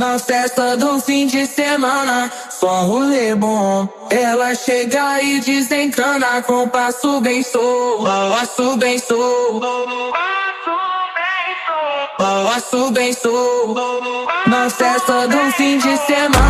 Na festa do fim de semana, só rolê bom. Ela chega e desencana com passo bem sou, passo bem sou, passo bem sou. Na festa do fim de semana.